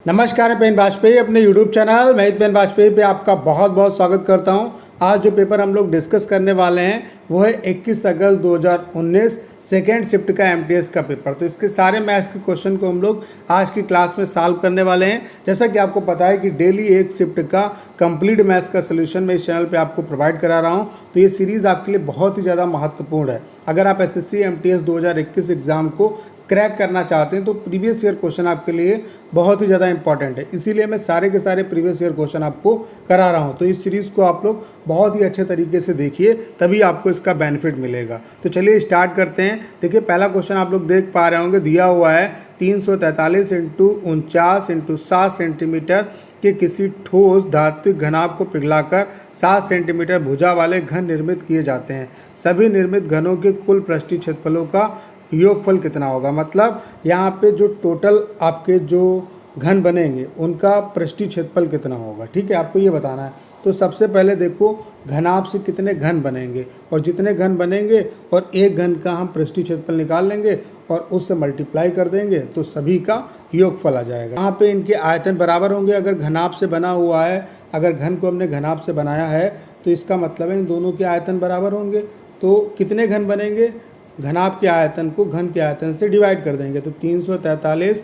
नमस्कार, मैं पेन वाजपेयी अपने YouTube चैनल मैं पेन वाजपेयी पे आपका बहुत बहुत स्वागत करता हूं। आज जो पेपर हम लोग डिस्कस करने वाले हैं वो है 21 अगस्त 2019 सेकेंड शिफ्ट का एमटीएस का पेपर। तो इसके सारे मैथ्स के क्वेश्चन को हम लोग आज की क्लास में सॉल्व करने वाले हैं। जैसा कि आपको पता है कि डेली एक शिफ्ट का कंप्लीट मैथ्स का सोल्यूशन मैं इस चैनल पे आपको प्रोवाइड करा रहा हूँ। तो ये सीरीज़ आपके लिए बहुत ही ज़्यादा महत्वपूर्ण है। अगर आप एसएससी एमटीएस 2021 एग्ज़ाम को क्रैक करना चाहते हैं तो प्रीवियस ईयर क्वेश्चन आपके लिए बहुत ही ज़्यादा इंपॉर्टेंट है, इसीलिए मैं सारे के सारे प्रीवियस ईयर क्वेश्चन आपको करा रहा हूँ। तो इस सीरीज़ को आप लोग बहुत ही अच्छे तरीके से देखिए, तभी आपको इसका बेनिफिट मिलेगा। तो चलिए स्टार्ट करते हैं। देखिए, पहला क्वेश्चन आप लोग देख पा रहे होंगे, दिया हुआ है 343 इंटू 49 इंटू 7 सेंटीमीटर के किसी ठोस धात्विक घनाभ को पिघलाकर 7 सेंटीमीटर भुजा वाले घन निर्मित किए जाते हैं। सभी निर्मित घनों के कुल पृष्ठीय क्षेत्रफलों का योगफल कितना होगा। मतलब यहाँ पे जो टोटल आपके जो घन बनेंगे उनका पृष्ठीय क्षेत्रफल कितना होगा, ठीक है, आपको ये बताना है। तो सबसे पहले देखो, घनाभ से कितने घन बनेंगे और जितने घन बनेंगे और एक घन का हम पृष्ठीय क्षेत्रफल निकाल लेंगे और उससे मल्टीप्लाई कर देंगे तो सभी का योगफल आ जाएगा। यहाँ पे इनके आयतन बराबर होंगे। अगर घनाभ से बना हुआ है, अगर घन को हमने घनाभ से बनाया है तो इसका मतलब है इन दोनों के आयतन बराबर होंगे। तो कितने घन बनेंगे, घनाभ के आयतन को घन के आयतन से डिवाइड कर देंगे। तो 343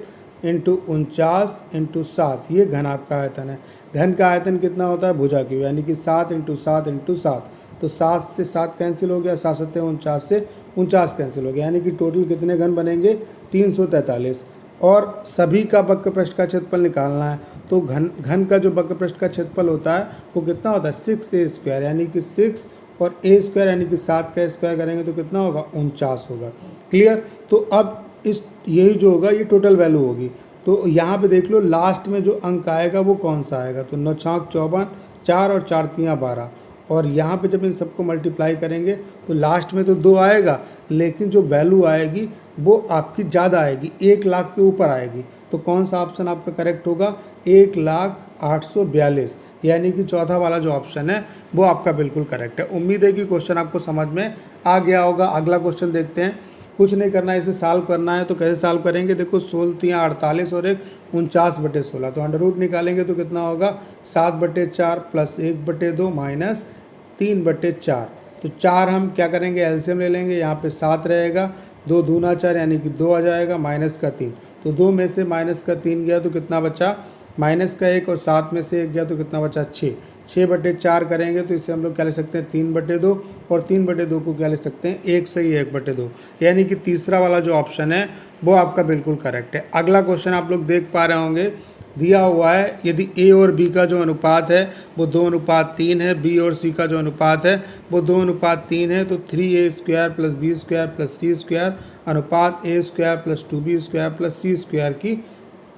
इंटू 49 इंटू 7 ये घनाभ का आयतन है। घन का आयतन कितना होता है भुजा की, यानी कि 7 इंटू 7 इंटू 7। तो 7 से 7 कैंसिल हो गया, 7 सत्ते 49 से 49 कैंसिल हो गया, यानी कि टोटल कितने घन बनेंगे 343। और सभी का वक्र पृष्ठ का क्षेत्रफल निकालना है। तो घन का जो वक्र पृष्ठ का क्षेत्रफल होता है वो कितना होता है 6a², यानी कि 6 और a² यानी कि 7 का स्क्वायर करेंगे तो कितना होगा 49 होगा। क्लियर। तो अब इस यही जो होगा ये टोटल वैल्यू होगी। तो यहाँ पे देख लो लास्ट में जो अंक आएगा वो कौन सा आएगा। तो 9 छाक 54, 4 और 4 तियाँ 12। और यहाँ पे जब इन सबको मल्टीप्लाई करेंगे तो लास्ट में तो 2 आएगा, लेकिन जो वैल्यू आएगी वो आपकी ज़्यादा आएगी, 1 लाख के ऊपर आएगी। तो कौन सा ऑप्शन आपका करेक्ट होगा 1,08,42, यानी कि चौथा वाला जो ऑप्शन है वो आपका बिल्कुल करेक्ट है। उम्मीद है कि क्वेश्चन आपको समझ में आ गया होगा। अगला क्वेश्चन देखते हैं। कुछ नहीं करना है, इसे सॉल्व करना है। तो कैसे सॉल्व करेंगे, देखो 16 तियाँ 48 और 1 49/16। तो अंडर रूट निकालेंगे तो कितना होगा 7/4 प्लस 1/2 माइनस 3/4। तो 4 हम क्या करेंगे एलसीएम ले लेंगे, यहाँ पे 7 रहेगा, 2 दूना 4 यानी कि 2 आ जाएगा, माइनस का 3। तो 2 में से माइनस का 3 गया तो कितना बचा माइनस का 1, और 7 में से 1 गया तो कितना बचा 6। 6/4 करेंगे तो इसे हम लोग क्या ले सकते हैं 3/2, और 3/2 को क्या ले सकते हैं 1 से ही 1/2, यानी कि तीसरा वाला जो ऑप्शन है वो आपका बिल्कुल करेक्ट है। अगला क्वेश्चन आप लोग देख पा रहे होंगे, दिया हुआ है यदि ए और बी का जो अनुपात है वो 2:3 है, बी और सी का जो अनुपात है वो 2:3 है, तो 3a² plus b² plus c² अनुपात a² plus 2b² plus c² की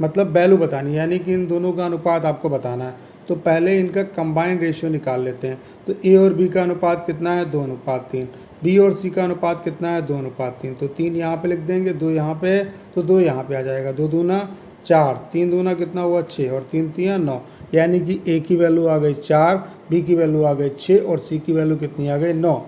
मतलब वैल्यू बतानी, यानी कि इन दोनों का अनुपात आपको बताना है। तो पहले इनका कंबाइंड रेशियो निकाल लेते हैं। तो ए और बी का अनुपात कितना है 2:3, बी और सी का अनुपात कितना है 2:3। तो 3 यहाँ पे लिख देंगे, 2 यहाँ पे है तो 2 यहाँ पे आ जाएगा, 2 दूना 4, 3 दूना कितना हुआ 6 और 3 तियाँ 9, यानी कि ए की वैल्यू आ गई 4, बी की वैल्यू आ गई 6 और सी की वैल्यू कितनी आ गई 9।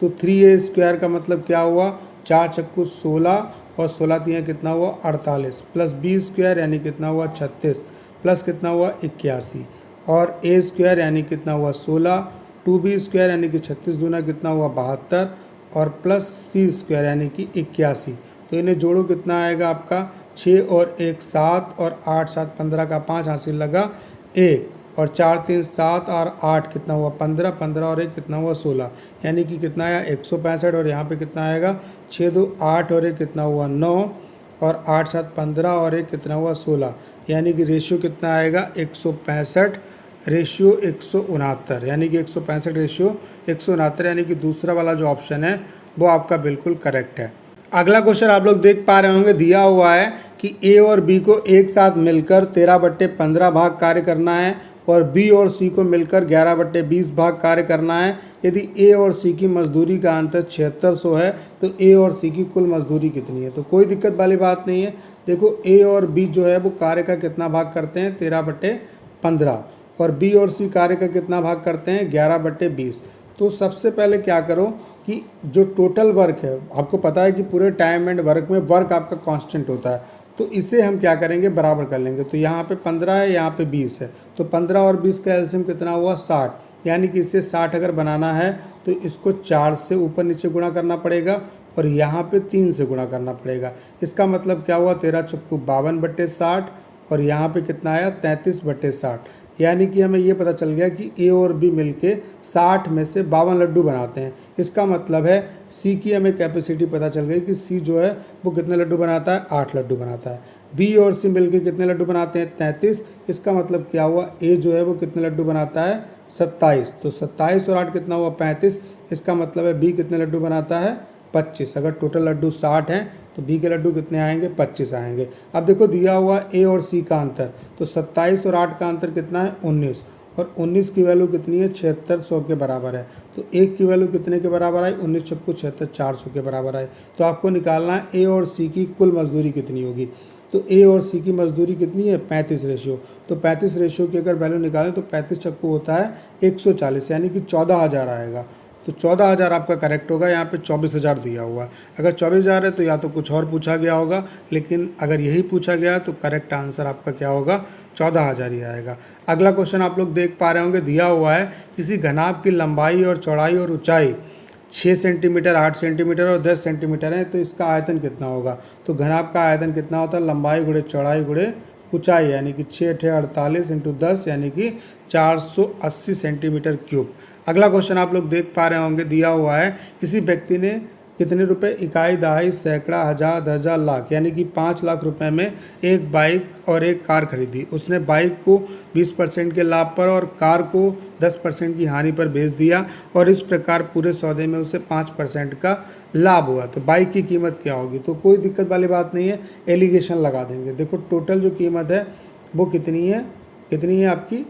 तो 3a² का मतलब क्या हुआ 4 चक्कू 16 और 16 तियाँ कितना हुआ 48, प्लस b² यानी कितना हुआ 36, प्लस कितना हुआ 81, और a² यानी कितना हुआ 16, 2b² यानी कि 36 दूना कितना हुआ 72, और प्लस c² यानी कि 81। तो इन्हें जोड़ो कितना आएगा आपका 6 और 1 7 और 8 7 15 का 5 हासिल लगा 1, और 4 3 7 और 8 कितना हुआ 15, 15 और 1 कितना हुआ 16, यानी कि कितना आया 165। और यहाँ पे कितना आएगा 6 2 8 और 1 कितना हुआ 9, और 8 7 15 और 1 कितना हुआ 16, यानी कि रेशियो कितना आएगा 165 रेशियो 169, यानी कि 165 रेशियो 169, यानी कि दूसरा वाला जो ऑप्शन है वो आपका बिल्कुल करेक्ट है। अगला क्वेश्चन आप लोग देख पा रहे होंगे, दिया हुआ है कि ए और बी को एक साथ मिलकर 13/15 भाग कार्य करना है और बी और सी को मिलकर 11/20 भाग कार्य करना है। यदि ए और सी की मजदूरी का अंतर 7600 है तो ए और सी की कुल मजदूरी कितनी है। तो कोई दिक्कत वाली बात नहीं है। देखो ए और बी जो है वो कार्य का कितना भाग करते हैं 13/15, और बी और सी कार्य का कितना भाग करते हैं 11/20। तो सबसे पहले क्या करो कि जो टोटल वर्क है, आपको पता है कि पूरे टाइम एंड वर्क में वर्क आपका कांस्टेंट होता है, तो इसे हम क्या करेंगे, बराबर कर लेंगे। तो यहाँ पे 15 है, यहाँ पे 20 है, तो 15 और 20 का एलसीएम कितना हुआ 60। यानी कि इसे 60 अगर बनाना है तो इसको 4 से ऊपर नीचे गुणा करना पड़ेगा और यहाँ पे 3 से गुणा करना पड़ेगा। इसका मतलब क्या हुआ, 13 चौको 52/60 और यहाँ पे कितना आया 33/60। यानी कि हमें ये पता चल गया कि ए और बी मिलके 60 में से 52 लड्डू बनाते हैं। इसका मतलब है सी की हमें कैपेसिटी पता चल गई कि सी जो है वो कितने लड्डू बनाता है, 8 लड्डू बनाता है। बी और सी मिलके कितने लड्डू बनाते हैं, 33। इसका मतलब क्या हुआ, ए जो है वो कितने लड्डू बनाता है, 27। तो 27 और 8 कितना हुआ 35। इसका मतलब है बी कितने लड्डू बनाता है, 25। अगर टोटल लड्डू 60 हैं तो बी के लड्डू कितने आएंगे, 25 आएंगे। अब देखो दिया हुआ ए और सी का अंतर, तो 27 और 8 का अंतर कितना है, 19। और 19 की वैल्यू कितनी है, 7600 के बराबर है। तो एक की वैल्यू कितने के बराबर आई, 19 चौको 76, 400 के बराबर आई। तो आपको निकालना है ए और सी की कुल मजदूरी कितनी होगी। तो ए और सी की मजदूरी कितनी है, 35 रेशियो। तो 35 रेशियो की अगर वैल्यू निकालें तो 35 चक्कू होता है 140, यानी कि 14,000 आएगा। तो 14,000 आपका करेक्ट होगा। यहाँ पे 24,000 दिया हुआ है। अगर 24,000 है तो या तो कुछ और पूछा गया होगा, लेकिन अगर यही पूछा गया तो करेक्ट आंसर आपका क्या होगा, 14,000 ही आएगा। अगला क्वेश्चन आप लोग देख पा रहे होंगे, दिया हुआ है किसी घनाभ की लंबाई और चौड़ाई और ऊंचाई 6 सेंटीमीटर, 8 सेंटीमीटर और 10 सेंटीमीटर है, तो इसका आयतन कितना होगा। तो घनाभ का आयतन कितना होता है, लंबाई गुणे चौड़ाई गुणे ऊंचाई, यानी कि 6 × 48 × 10 यानी कि 480 सेंटीमीटर क्यूब। अगला क्वेश्चन आप लोग देख पा रहे होंगे, दिया हुआ है किसी व्यक्ति ने कितने रुपए, इकाई, दहाई, सैकड़ा, हजार, 10,000, लाख यानी कि 5 लाख रुपए में एक बाइक और एक कार खरीदी। उसने बाइक को 20% के लाभ पर और कार को 10% की हानि पर बेच दिया और इस प्रकार पूरे सौदे में उसे 5% का लाभ हुआ। तो बाइक की कीमत क्या होगी। तो कोई दिक्कत वाली बात नहीं है, एलिगेशन लगा देंगे। देखो टोटल जो कीमत है वो कितनी है आपकी,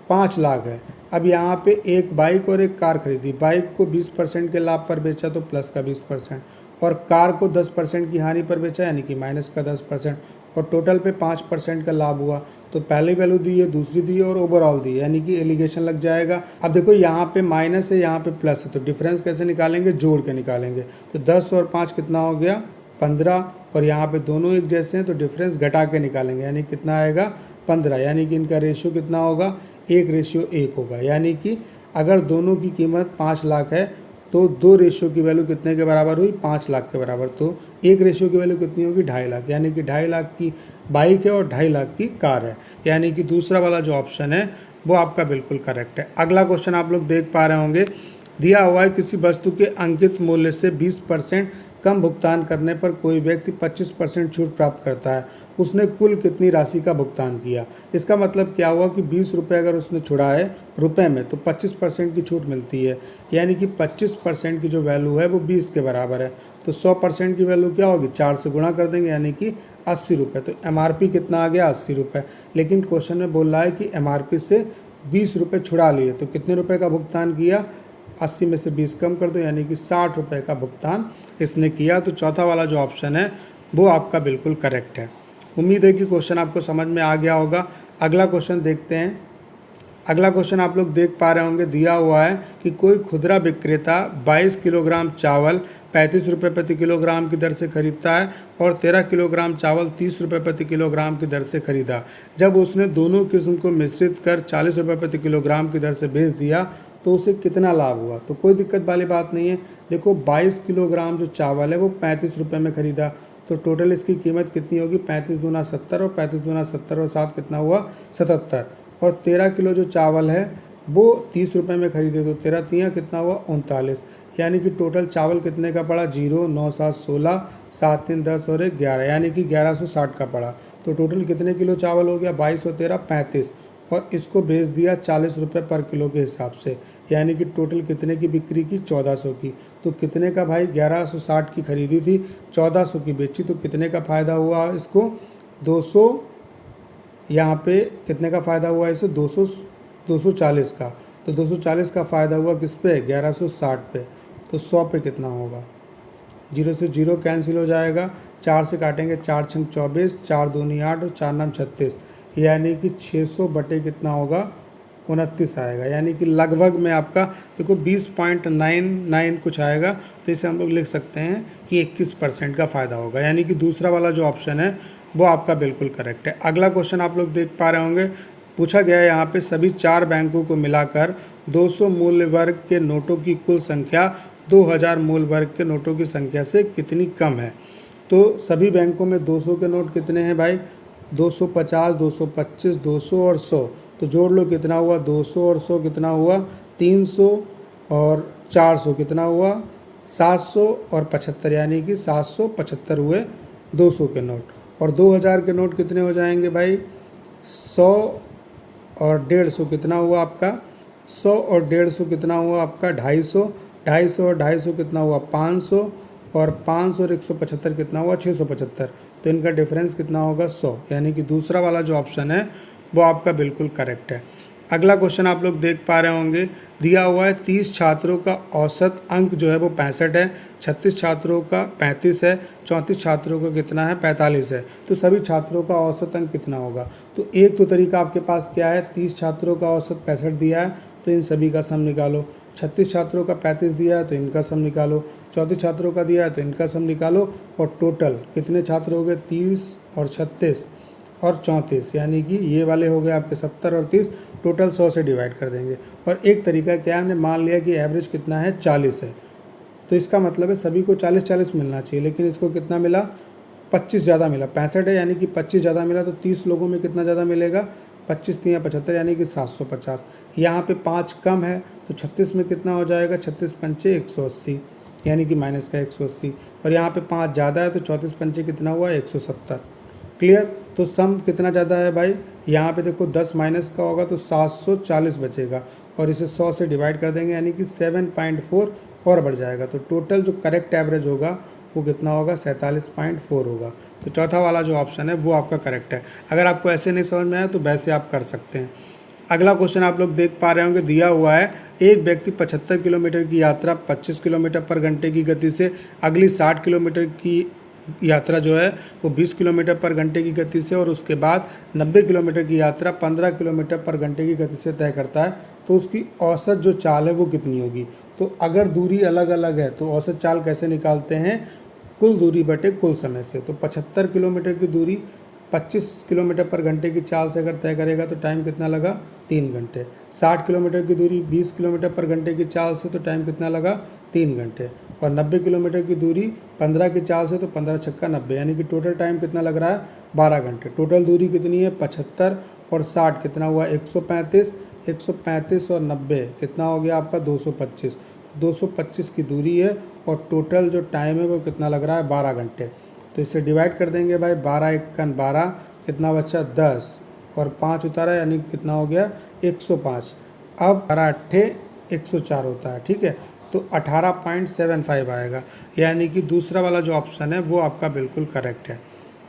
5 लाख है। अब यहाँ पे एक बाइक और एक कार खरीदी, बाइक को 20% के लाभ पर बेचा तो प्लस का 20%, और कार को 10% की हानि पर बेचा यानी कि माइनस का 10%, और टोटल पे 5% का लाभ हुआ। तो पहली वैल्यू दी है, दूसरी दी है और ओवरऑल दी है, यानी कि एलिगेशन लग जाएगा। अब देखो यहाँ पे माइनस है, यहाँ पे प्लस है, तो डिफरेंस कैसे निकालेंगे, जोड़ के निकालेंगे। तो 10 और 5 कितना हो गया, 15, और यहाँ पे दोनों एक जैसे हैं तो डिफरेंस घटा के निकालेंगे, यानी कितना आएगा 15। यानी कि इनका रेशियो कितना होगा, 1:1 होगा। यानी कि अगर दोनों की कीमत 5 लाख है तो 2 रेशियो की वैल्यू कितने के बराबर हुई, 5 लाख के बराबर। तो 1 रेशियो की वैल्यू कितनी होगी, 2.5 लाख। यानी कि 2.5 लाख की बाइक है और 2.5 लाख की कार है। यानी कि दूसरा वाला जो ऑप्शन है वो आपका बिल्कुल करेक्ट है। अगला क्वेश्चन आप लोग देख पा रहे होंगे, दिया हुआ है किसी वस्तु के अंकित मूल्य से 20% कम भुगतान करने पर कोई व्यक्ति 25% छूट प्राप्त करता है। उसने कुल कितनी राशि का भुगतान किया। इसका मतलब क्या हुआ कि 20 रुपये अगर उसने छुड़ाए रुपए में तो 25% की छूट मिलती है। यानी कि 25% की जो वैल्यू है वो 20 के बराबर है। तो 100% की वैल्यू क्या होगी, 4 से गुणा कर देंगे, यानी कि 80 रुपये। तो MRP कितना आ गया, 80 रुपये। लेकिन क्वेश्चन में बोल रहा है कि MRP से 20 रुपये छुड़ा लिए, तो कितने रुपये का भुगतान किया, 80 में से 20 कम कर दो, यानी कि 60 रुपये का भुगतान इसने किया। तो चौथा वाला जो ऑप्शन है वो आपका बिल्कुल करेक्ट है। उम्मीद है कि क्वेश्चन आपको समझ में आ गया होगा। अगला क्वेश्चन देखते हैं। अगला क्वेश्चन आप लोग देख पा रहे होंगे, दिया हुआ है कि कोई खुदरा विक्रेता 22 किलोग्राम चावल 35 रुपये प्रति किलोग्राम की दर से खरीदता है और 13 किलोग्राम चावल 30 रुपये प्रति किलोग्राम की दर से खरीदा। जब उसने दोनों किस्म को मिश्रित कर 40 रुपये प्रति किलोग्राम की दर से बेच दिया तो उसे कितना लाभ हुआ। तो कोई दिक्कत वाली बात नहीं है। देखो 22 किलोग्राम जो चावल है वो 35 रुपये में खरीदा, तो टोटल इसकी कीमत कितनी होगी, 35 दूना 70 और 35 दूना 70 और 7 कितना हुआ 77। और 13 किलो जो चावल है वो 30 रुपये में खरीदे, तो 13 तियाँ कितना हुआ 39। यानी कि टोटल चावल कितने का पड़ा, 0, 9, 7, 16, 7, 3, 10 और 1, 11, यानी कि 1160 का पड़ा। तो टोटल कितने किलो चावल हो गया, 22 और 13, 35, और इसको बेच दिया 40 रुपये पर किलो के हिसाब से। यानी कि टोटल कितने की बिक्री की, 1400 की। तो कितने का भाई, 1160 की खरीदी थी, 1400 की बेची, तो कितने का फ़ायदा हुआ इसको, 200, यहाँ पे कितने का फ़ायदा हुआ इसे, 240 का। तो 240 का फ़ायदा हुआ किस पे, 1160 पे। तो 100 पे कितना होगा, 0 से 0 कैंसिल हो जाएगा, 4 से काटेंगे, 4 × 24, 4 दूनी 8 और 4 9 36, यानी कि 600 बटे कितना होगा, 29 आएगा। यानी कि लगभग में आपका देखो 20.99 कुछ आएगा। तो इसे हम लोग लिख सकते हैं कि 21% का फ़ायदा होगा। यानी कि दूसरा वाला जो ऑप्शन है वो आपका बिल्कुल करेक्ट है। अगला क्वेश्चन आप लोग देख पा रहे होंगे, पूछा गया है यहाँ पे सभी 4 बैंकों को मिलाकर 200 मूल्य वर्ग के नोटों की कुल संख्या 2000 मूल्य वर्ग के नोटों की संख्या से कितनी कम है। तो सभी बैंकों में 200 के नोट कितने हैं भाई, 250, 225, 200 और 100। तो जोड़ लो कितना हुआ, 200 और 100 कितना हुआ, 300 और 400 कितना हुआ, 700 और 75, यानी कि 775 हुए 200 के नोट। और 2000 के नोट कितने हो जाएंगे भाई, 100 और 150 कितना हुआ आपका, 100 और 150 कितना हुआ आपका 250, 250 और 250 कितना हुआ 500, और 500 और 175 कितना हुआ 675। तो इनका डिफरेंस कितना होगा 100, यानी कि दूसरा वाला जो ऑप्शन है वो आपका बिल्कुल करेक्ट है। अगला क्वेश्चन आप लोग देख पा रहे होंगे, दिया हुआ है 30 छात्रों का औसत अंक जो है वो 65 है, 36 छात्रों का 35 है, 34 छात्रों का कितना है 45 है। तो सभी छात्रों का औसत अंक कितना होगा। तो एक तो तरीका आपके पास क्या है, 30 छात्रों का औसत 65 दिया है तो इन सभी का सम निकालो, 36 छात्रों का 35 दिया है तो इनका सम निकालो, 34 छात्रों का दिया है तो इनका सम निकालो, और टोटल कितने छात्र हो गए 30 और 36 और 34, यानी कि ये वाले हो गए आपके 70 और 30, टोटल 100 से डिवाइड कर देंगे। और एक तरीका क्या है, हमने मान लिया कि एवरेज कितना है 40 है, तो इसका मतलब है सभी को 40-40 मिलना चाहिए, लेकिन इसको कितना मिला 25 ज़्यादा मिला, 65 है यानी कि 25 ज़्यादा मिला। तो 30 लोगों में कितना ज़्यादा मिलेगा, 25 3 75 यानी कि 750। यहाँ पे 5 कम है तो 36 में कितना हो जाएगा, 36 पंचे 180, यानी कि माइनस का 180। और यहाँ पे 5 ज़्यादा है तो 34 पंचे कितना हुआ 170। क्लियर। तो सम कितना ज़्यादा है भाई, यहाँ पे देखो 10 माइनस का होगा तो 740 बचेगा, और इसे 100 से डिवाइड कर देंगे यानी कि 7.4 और बढ़ जाएगा। तो टोटल जो करेक्ट एवरेज होगा वो कितना होगा 47.4 होगा। तो चौथा वाला जो ऑप्शन है वो आपका करेक्ट है। अगर आपको ऐसे नहीं समझ में आया तो वैसे आप कर सकते हैं। अगला क्वेश्चन आप लोग देख पा रहे होंगे, दिया हुआ है एक व्यक्ति 75 किलोमीटर की यात्रा 25 किलोमीटर पर घंटे की गति से, अगली 60 किलोमीटर की यात्रा जो है वो 20 किलोमीटर पर घंटे की गति से, और उसके बाद 90 किलोमीटर की यात्रा 15 किलोमीटर पर घंटे की गति से तय करता है, तो उसकी औसत जो चाल है वो कितनी होगी। तो अगर दूरी अलग अलग है तो औसत चाल कैसे निकालते हैं, कुल दूरी बटे कुल समय से। तो 75 किलोमीटर की दूरी 25 किलोमीटर पर घंटे की चाल से अगर तय करेगा तो टाइम कितना लगा 3 घंटे। 60 किलोमीटर की दूरी 20 किलोमीटर पर घंटे की चाल से तो टाइम कितना लगा 3 घंटे। और 90 किलोमीटर की दूरी 15 की चाल से तो 15 छक्का 90, यानी कि टोटल टाइम कितना लग रहा है 12 घंटे। टोटल दूरी कितनी है 75 और 60 कितना हुआ 135, 135 और 90 कितना हो गया आपका 225। 225 की दूरी है और टोटल जो टाइम है वो कितना लग रहा है 12 घंटे। तो इससे डिवाइड कर देंगे भाई, 12 एकन 12 कितना बच्चा 10 और 5 उतारा यानी कितना हो गया 105। अब 12 अट्ठे 104 होता है, ठीक है। तो 18.75 आएगा, यानी कि दूसरा वाला जो ऑप्शन है वो आपका बिल्कुल करेक्ट है।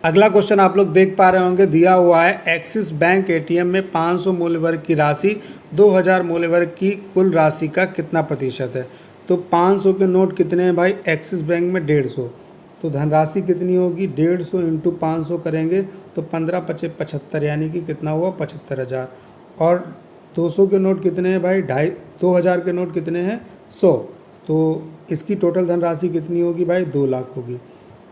अगला क्वेश्चन आप लोग देख पा रहे होंगे, दिया हुआ है एक्सिस बैंक एटीएम में 500 मूल्य वर्ग की राशि 2000 मूल्य वर्ग की कुल राशि का कितना प्रतिशत है। तो 500 के नोट कितने हैं भाई एक्सिस बैंक में 150, तो धनराशि कितनी होगी 150 इंटू 500 करेंगे तो 15 पचे 75, यानी कि कितना हुआ 75,000। और 200 के नोट कितने हैं भाई 2000 के नोट कितने हैं 100, तो इसकी टोटल धनराशि कितनी होगी भाई 2 लाख होगी।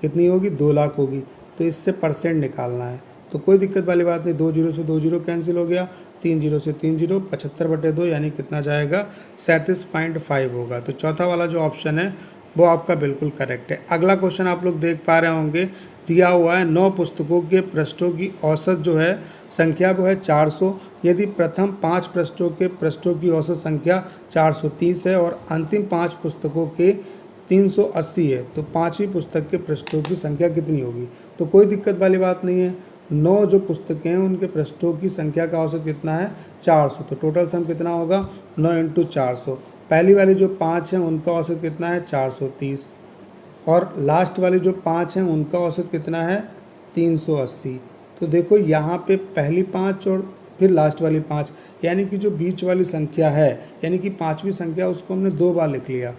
कितनी होगी 2 लाख होगी। तो इससे परसेंट निकालना है, तो कोई दिक्कत वाली बात नहीं, 2 जीरो से 2 जीरो कैंसिल हो गया, 3 जीरो से 3 जीरो, 75/2 यानी कितना जाएगा 37.5 होगा। तो चौथा वाला जो ऑप्शन है वो आपका बिल्कुल करेक्ट है। अगला क्वेश्चन आप लोग देख पा रहे होंगे, दिया हुआ है 9 पुस्तकों के पृष्ठों की औसत जो है संख्या वो है 400। यदि प्रथम 5 पृष्ठों की औसत संख्या 430 है और अंतिम 5 पुस्तकों के 380 है, तो 5वीं पुस्तक के पृष्ठों की संख्या कितनी होगी। तो कोई दिक्कत वाली बात नहीं है, 9 जो पुस्तकें हैं उनके पृष्ठों की संख्या का औसत कितना है 400, तो टोटल सम कितना होगा 9 इंटू 400। पहली वाली जो 5 हैं उनका औसत कितना है 430, और लास्ट वाली जो 5 हैं उनका औसत कितना है 380। तो देखो यहाँ पे पहली 5 और फिर लास्ट वाली 5, यानी कि जो बीच वाली संख्या है यानी कि 5वीं संख्या उसको हमने 2 बार लिख लिया,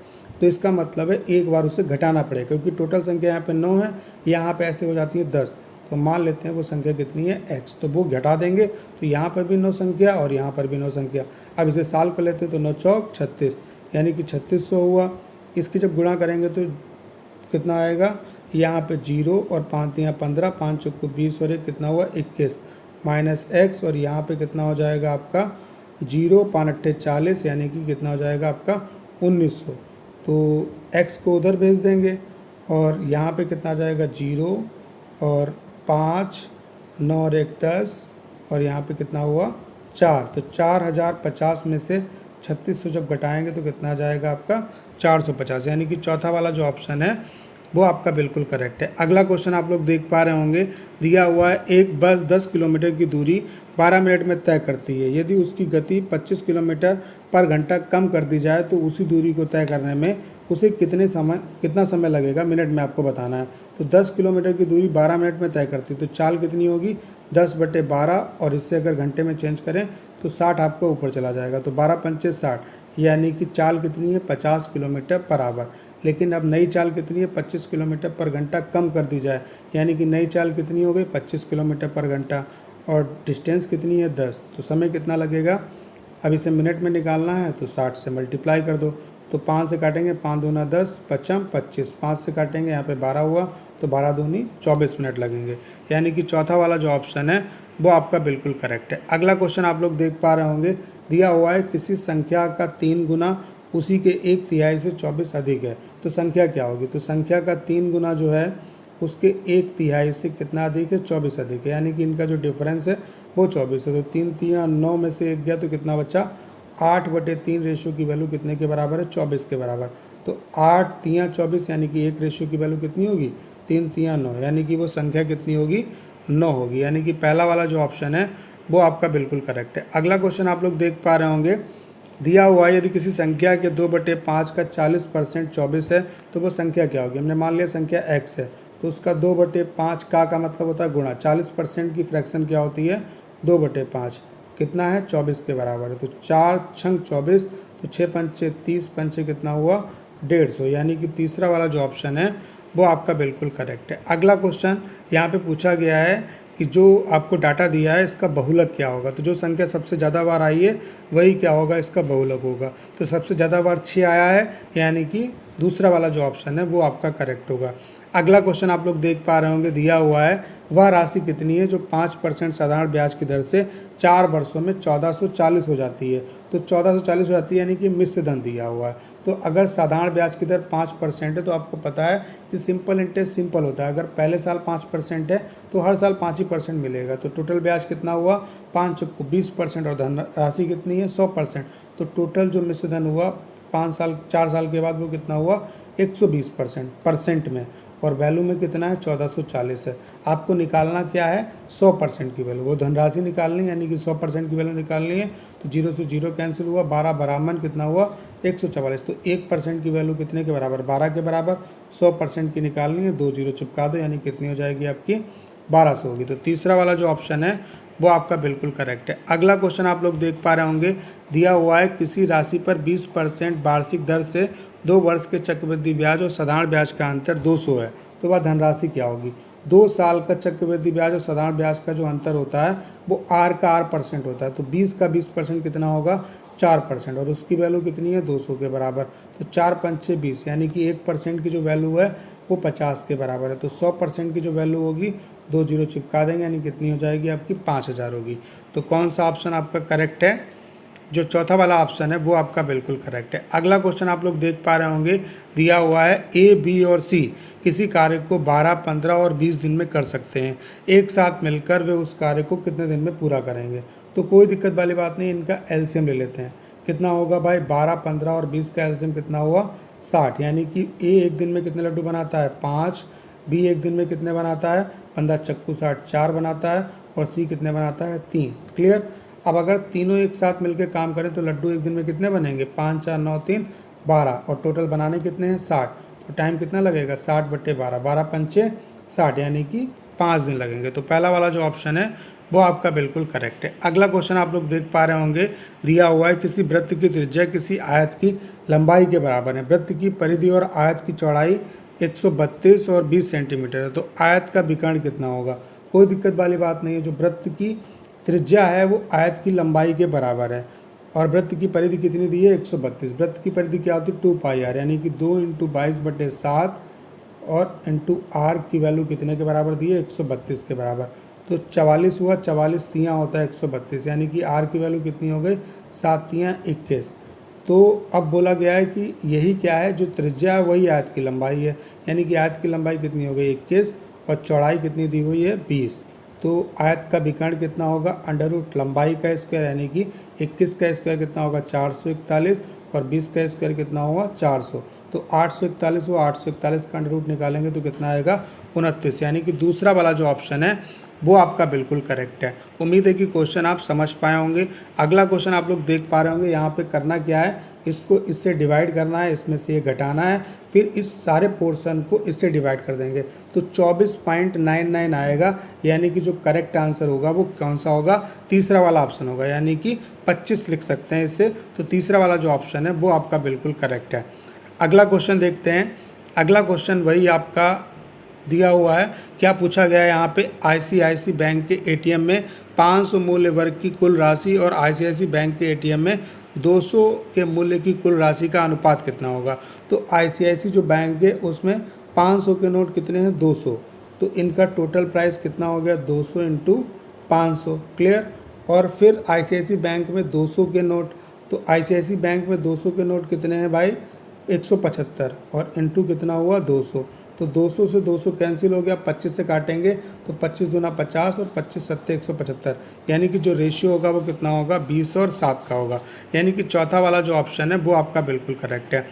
तो इसका मतलब है एक बार उसे घटाना पड़ेगा, क्योंकि टोटल संख्या यहाँ पे 9 है, यहाँ पे ऐसे हो जाती है 10। तो मान लेते हैं वो संख्या कितनी है x, तो वो घटा देंगे तो यहाँ पर भी 9 संख्या और यहाँ पर भी 9 संख्या। अब इसे साल कर लेते हैं तो 9 चौक 36, यानी कि 3600 हुआ। इसकी जब गुणा करेंगे तो कितना आएगा यहाँ पे 0 और 5 यहाँ 15, 5 चौको 20 और 1 कितना हुआ 21 माइनस एक्स, और यहाँ पे कितना हो जाएगा आपका 0 5 अट्ठे 40 यानी कि कितना हो जाएगा आपका 1900। तो एक्स को उधर भेज देंगे और यहाँ पे कितना आ जाएगा 0 और 5 9 और 1 10 और यहाँ पे कितना हुआ 4। तो 4050 में से 3600 जब घटाएंगे तो कितना आ जाएगा आपका 450, यानी कि चौथा वाला जो ऑप्शन है वो आपका बिल्कुल करेक्ट है। अगला क्वेश्चन आप लोग देख पा रहे होंगे, दिया हुआ है एक बस 10 किलोमीटर की दूरी 12 मिनट में तय करती है। यदि उसकी गति 25 किलोमीटर पर घंटा कम कर दी जाए तो उसी दूरी को तय करने में उसे कितना समय लगेगा मिनट में आपको बताना है। तो 10 किलोमीटर की दूरी 12 मिनट में तय करती है तो चाल कितनी होगी 10/12, और इससे अगर घंटे में चेंज करें तो 60 आपको ऊपर चला जाएगा। तो 12 पंचे 60, यानी कि चाल कितनी है 50 किलोमीटर पर आवर। लेकिन अब नई चाल कितनी है 25 किलोमीटर पर घंटा कम कर दी जाए, यानी कि नई चाल कितनी हो गई 25 किलोमीटर पर घंटा, और डिस्टेंस कितनी है 10। तो समय कितना लगेगा, अब इसे मिनट में निकालना है तो 60 से मल्टीप्लाई कर दो। तो 5 से काटेंगे 5 दूना 10, 5 25, 5 से काटेंगे यहाँ पे 12 हुआ तो 12 दूनी 24 मिनट लगेंगे, यानी कि चौथा वाला जो ऑप्शन है वो आपका बिल्कुल करेक्ट है। अगला क्वेश्चन आप लोग देख पा रहे होंगे, दिया हुआ है किसी संख्या का 3 गुना उसी के 1/3 से 24 अधिक है, तो संख्या क्या होगी। तो संख्या का 3 गुना जो है उसके 1/3 से कितना अधिक है 24 अधिक है, यानी कि इनका जो डिफरेंस है वो 24 है। तो 3 3 9 में से 1 गया तो कितना बचा 8/3 रेशियो की वैल्यू कितने के बराबर है 24 के बराबर। तो 8 3 24 यानी कि 1 रेशियो की वैल्यू कितनी होगी 3 3 9, यानी कि वो संख्या कितनी होगी 9 होगी, यानी कि पहला वाला जो ऑप्शन है वो आपका बिल्कुल करेक्ट है। अगला क्वेश्चन आप लोग देख पा रहे होंगे, दिया हुआ है यदि किसी संख्या के 2/5 का 40% 24 है तो वो संख्या क्या होगी। हमने मान लिया संख्या x है तो उसका 2/5 का मतलब होता है गुणा, 40% की फ्रैक्शन क्या होती है 2/5, कितना है 24 के बराबर है। तो 4 छंग 24, तो 6 पंचे 30, पंचे कितना हुआ 150, यानी कि तीसरा वाला जो ऑप्शन है वो आपका बिल्कुल करेक्ट है। अगला क्वेश्चन यहाँ पे पूछा गया है कि जो आपको डाटा दिया है इसका बहुलक क्या होगा। तो जो संख्या सबसे ज़्यादा बार आई है वही क्या होगा इसका बहुलक होगा। तो सबसे ज़्यादा बार 6 आया है, यानी कि दूसरा वाला जो ऑप्शन है वो आपका करेक्ट होगा। अगला क्वेश्चन आप लोग देख पा रहे होंगे, दिया हुआ है वह राशि कितनी है जो 5% साधारण ब्याज की दर से 4 वर्षों में 1440 हो जाती है। तो 1440 हो जाती है, यानी कि मिश्र धन दिया हुआ है। तो अगर साधारण ब्याज की दर 5% है तो आपको पता है कि सिंपल इंटरेस्ट सिंपल होता है, अगर पहले साल 5% है तो हर साल 5% मिलेगा। तो टोटल ब्याज कितना हुआ 5 चौको 20% और धन राशि कितनी है 100%। तो टोटल जो मिश्र धन हुआ 4 साल के बाद वो कितना हुआ 120% में, और वैल्यू में कितना है 1440 है। आपको निकालना क्या है 100% की वैल्यू, वो धनराशि निकालनी है, यानी कि 100% की वैल्यू निकालनी है। तो 0 से 0 कैंसिल हुआ, 12 बराबर कितना हुआ 144। तो 1% की वैल्यू कितने के बराबर 12 के बराबर, 100% की निकालनी है, 2 0 चिपका दो, यानी कितनी हो जाएगी आपकी 1200 होगी। तो तीसरा वाला जो ऑप्शन है वो आपका बिल्कुल करेक्ट है। अगला क्वेश्चन आप लोग देख पा रहे होंगे, दिया हुआ है किसी राशि पर 20% वार्षिक दर से 2 वर्ष के चक्रवृद्धि ब्याज और साधारण ब्याज का अंतर 200 है, तो वह धनराशि क्या होगी। 2 साल का चक्रवृद्धि ब्याज और साधारण ब्याज का जो अंतर होता है वो R का R% होता है। तो 20 का 20% कितना होगा 4%, और उसकी वैल्यू कितनी है 200 के बराबर। तो 4 पंचे 20, यानी कि 1% की जो वैल्यू है वो 50 के बराबर है। तो 100% की जो वैल्यू होगी 2 0 चिपका देंगे, यानी कितनी हो जाएगी आपकी 5000 होगी। तो कौन सा ऑप्शन आपका करेक्ट है, जो चौथा वाला ऑप्शन है वो आपका बिल्कुल करेक्ट है। अगला क्वेश्चन आप लोग देख पा रहे होंगे, दिया हुआ है A, B और C किसी कार्य को 12, 15 और 20 दिन में कर सकते हैं। एक साथ मिलकर वे उस कार्य को कितने दिन में पूरा करेंगे। तो कोई दिक्कत वाली बात नहीं, इनका एलसीएम ले लेते हैं। कितना होगा भाई 12, 15 और 20 का एलसीएम कितना हुआ 60, यानी कि A एक दिन में कितने लड्डू बनाता है 5, B एक दिन में कितने बनाता है 15 चक्कू 60 4 बनाता है, और C कितने बनाता है 3। क्लियर। अब अगर तीनों एक साथ मिलकर काम करें तो लड्डू एक दिन में कितने बनेंगे 5 4 9 3 12, और टोटल बनाने कितने हैं 60। तो टाइम कितना लगेगा 60/12, 12 पंचे 60, यानी कि 5 दिन लगेंगे। तो पहला वाला जो ऑप्शन है वो आपका बिल्कुल करेक्ट है। अगला क्वेश्चन आप लोग देख पा रहे होंगे, दिया हुआ है किसी वृत्त की त्रिज्या किसी आयत की लंबाई के बराबर है। वृत्त की परिधि और आयत की चौड़ाई 132 और 20 सेंटीमीटर है, तो आयत का विकर्ण कितना होगा। कोई दिक्कत वाली बात नहीं है, जो वृत्त की त्रिज्या है वो आयत की लंबाई के बराबर है, और वृत्त की परिधि कितनी दी है 132। वृत्त की परिधि क्या होती है 2 पाई r, यानी कि 2 × 22/7 और इंटू आर की वैल्यू कितने के बराबर दी है, 132 के बराबर। तो 44 हुआ, 44 तियाँ होता है 132, यानी कि आर की वैल्यू कितनी हो गई, 7 तियाँ 21। तो अब बोला गया है कि यही क्या है, जो त्रिज्या है वही आयत की लंबाई है, यानी कि आयत की लंबाई कितनी हो गई 21 और चौड़ाई कितनी दी हुई है 20। तो आयत का विकर्ण कितना होगा, अंडर रूट लंबाई का स्क्वायर यानी कि 21 का स्क्वायर कितना होगा 441 और 20 का स्क्वायर कितना होगा 400। तो 841 हुआ, 841 का अंडर रूट निकालेंगे तो कितना आएगा 29, यानी कि दूसरा वाला जो ऑप्शन है वो आपका बिल्कुल करेक्ट है। उम्मीद है कि क्वेश्चन आप समझ पाए होंगे। अगला क्वेश्चन आप लोग देख पा रहे होंगे, यहाँ पे करना क्या है, इसको इससे डिवाइड करना है, इसमें से ये घटाना है, फिर इस सारे पोर्शन को इससे डिवाइड कर देंगे तो 24.99 आएगा, यानी कि जो करेक्ट आंसर होगा वो कौन सा होगा, तीसरा वाला ऑप्शन होगा, यानी कि 25 लिख सकते हैं इससे। तो तीसरा वाला जो ऑप्शन है वो आपका बिल्कुल करेक्ट है। अगला क्वेश्चन देखते हैं। अगला क्वेश्चन वही आपका दिया हुआ है। क्या पूछा गया है यहाँ पे, आईसीआईसी बैंक के एटीएम में 500 मूल्य वर्ग की कुल राशि और आईसीआईसी बैंक के एटीएम में 200 के मूल्य की कुल राशि का अनुपात कितना होगा। तो आईसीआईसी जो बैंक है उसमें 500 के नोट कितने हैं 200, तो इनका टोटल प्राइस कितना हो गया 200 इंटू 500, क्लियर। और फिर आईसीआईसी बैंक में 200 के नोट, तो आईसीआईसी बैंक में 200 के नोट कितने हैं भाई 175 और इंटू कितना हुआ 200। तो 200 से 200 कैंसिल हो गया, 25 से काटेंगे तो 25 दूना 50 और 25 सत्ते 175, यानी कि जो रेशियो होगा वो कितना होगा 20 और 7 का होगा, यानी कि चौथा वाला जो ऑप्शन है वो आपका बिल्कुल करेक्ट है।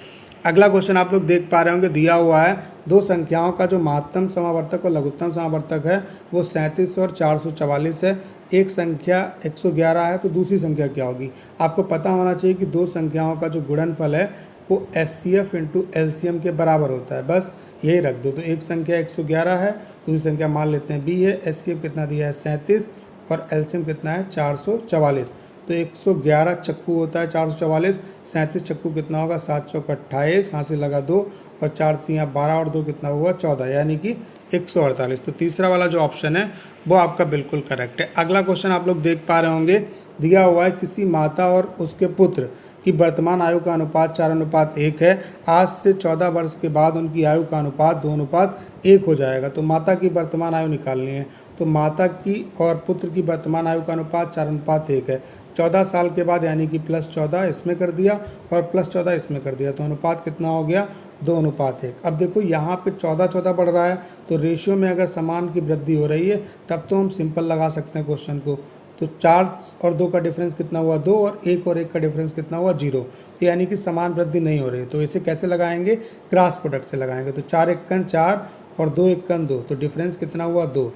अगला क्वेश्चन आप लोग देख पा रहे होंगे, दिया हुआ है दो संख्याओं का जो महत्तम समावर्तक और लघुत्तम समावर्तक है वो 37 और 444 है। एक संख्या 111 है तो दूसरी संख्या क्या होगी। आपको पता होना चाहिए कि दो संख्याओं का जो गुणनफल है वो एचसीएफ इंटू एलसीएम के बराबर होता है, बस यही रख दो। तो एक संख्या 111 है, दूसरी संख्या मान लेते हैं बी है, एचसीएफ कितना दिया है 37 और एलसीएम कितना है 444। तो 111 चक्कू होता है 444, 37 चक्कू कितना होगा 7 चौक 28, यहाँ से लगा 2 और 4 तियाँ 12 और 2 कितना हुआ 14, यानी कि 148। तो तीसरा वाला जो ऑप्शन है वो आपका बिल्कुल करेक्ट है। अगला क्वेश्चन आप लोग देख पा रहे होंगे, दिया हुआ है किसी माता और उसके पुत्र की वर्तमान आयु का अनुपात 4:1 है। आज से 14 वर्ष के बाद उनकी आयु का अनुपात 2:1 हो जाएगा। तो माता की वर्तमान आयु निकालनी है, तो माता की और पुत्र की वर्तमान आयु का अनुपात 4:1 है। 14 साल के बाद यानी कि +14 इसमें कर दिया और +14 इसमें कर दिया, तो अनुपात कितना हो गया 2:1। अब देखो यहाँ पे 14 बढ़ रहा है, तो रेशियो में अगर समान की वृद्धि हो रही है तब तो हम सिंपल लगा सकते हैं क्वेश्चन को। तो 4 और 2 का डिफरेंस कितना हुआ 2 और 1 का डिफरेंस कितना हुआ 0, तो यानी कि समान वृद्धि नहीं हो रही। तो इसे कैसे लगाएंगे, क्रॉस प्रोडक्ट से लगाएंगे। तो 4 एकन 4 और 2 एकन 2, तो डिफरेंस कितना हुआ 2।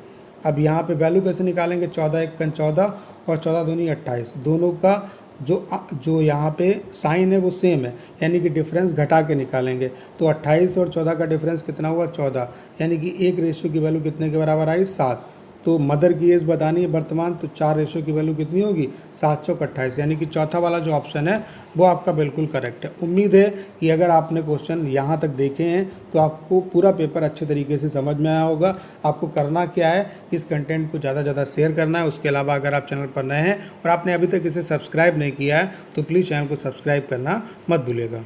अब यहाँ पे वैल्यू कैसे निकालेंगे, 14 एकन 14 और 14 दूनी 28, दोनों का जो यहाँ पे साइन है वो सेम है, यानी कि डिफरेंस घटा के निकालेंगे। तो 28 और 14 का डिफरेंस कितना हुआ 14, यानी कि एक रेशियो की वैल्यू कितने के बराबर आई 7। तो मदर की एज बतानी है वर्तमान, तो 4 रेशियो की वैल्यू कितनी होगी 728, यानी कि चौथा वाला जो ऑप्शन है वो आपका बिल्कुल करेक्ट है। उम्मीद है कि अगर आपने क्वेश्चन यहाँ तक देखे हैं तो आपको पूरा पेपर अच्छे तरीके से समझ में आया होगा। आपको करना क्या है, इस कंटेंट को ज़्यादा से ज़्यादा शेयर करना है। उसके अलावा अगर आप चैनल पर नए हैं और आपने अभी तक इसे सब्सक्राइब नहीं किया है तो प्लीज़ चैनल को सब्सक्राइब करना मत भूलिएगा।